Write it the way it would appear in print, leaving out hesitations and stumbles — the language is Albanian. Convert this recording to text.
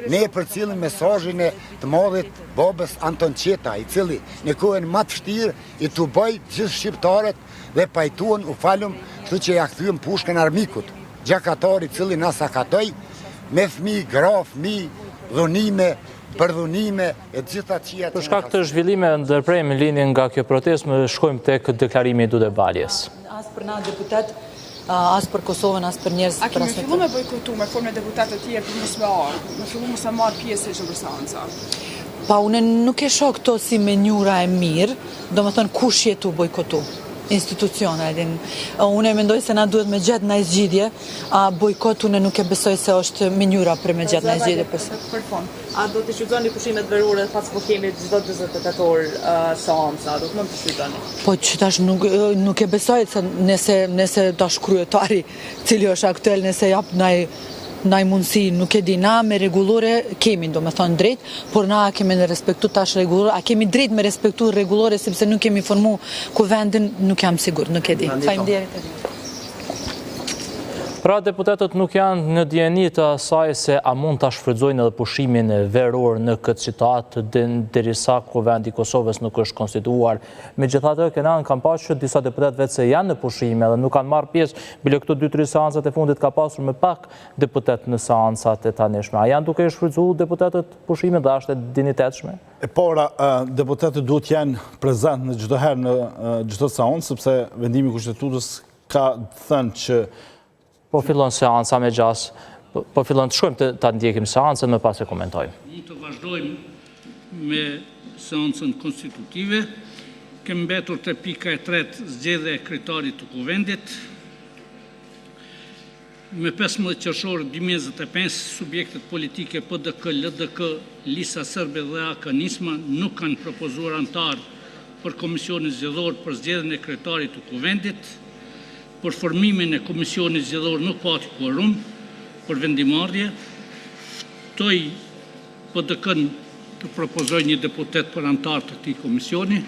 Ne për cilin mesazhin e të madhit babës Anton Qeta, i cili në kohën më të vështirë i tu bëj gjithë shqiptarët dhe pajtuan u falum, kështu që ja kthyem pushkën armikut. Gjakatari i cili na sakatoi me fëmijë, gra, fëmijë, dhunime, përdhunime e gjitha qia. Për shkak të zhvillime ndërprejmë linjën nga kjo protestë, më shkojmë tek deklarimi i Dude Baljes. As për na deputet, as për Kosovën, as për njerëz. A kemi fillu me bojkotu me formë deputetë të tjerë për mos me ardhur, me fillu mos e marr pjesë në seanca? Pa unë nuk e shoh këto si menjura e mirë, domethënë kush jetu bojkotu. Institucione. Unë e mendoj se na duhet me gjetë në zgjidhje, a bojkot unë nuk e besoj se është menjura për me gjetë në zgjidhje. Për fond. A do të shfrytëzoni pushimet verore pas po kemi çdo 48 orë seanca, do të mund të shfrytëzoni? Po që tash nuk e besoj se nëse tash kryetari cili është aktual nëse jap ndaj mundësi, nuk e di, na me rregullore kemi, do me thonë drejt, por na kemi në respektu tash rregullore, a kemi drejt me respektu rregullore, sepse nuk kemi formu kuvendin, nuk jam sigur, nuk e di. Faleminderit. Pra deputetët nuk janë në dieni të asaj se a mund ta shfrytëzojnë edhe pushimin veror në këtë situatë derisa Kuvendi i Kosovës nuk është konstituar. Megjithatë, Kenan kam pasur që disa deputetë vetë se janë në pushime dhe nuk kanë marrë pjesë, bile këto 2-3 seancat e fundit ka pasur më pak deputet në seancat e tanishme. A janë duke shfrytëzuar deputetët pushimin dhe është e dinjitetshme? E para, deputetët duhet janë prezent në çdo herë në çdo seancë, sepse vendimi i kushtetutës ka thënë që po fillon seanca me gjas, po fillon të shkojmë të ndjekim seancën, më pas e komentojmë. Mund të vazhdojmë me seancën konstitutive. Kemë mbetur te pika e 3, zgjedhja e kryetarit të Kuvendit. Me 15 qershor 2025, subjektet politike PDK, LDK, Lisa Serbe dhe AK-Nisma nuk kanë propozuar antar për komisionin zgjedhor për zgjedhjen e kryetarit të Kuvendit. Për formimin e komisionit zgjedhor nuk pati quorum për vendimarrje. Ftoi PDK-n të propozoj një deputet për antar të këtij komisioni.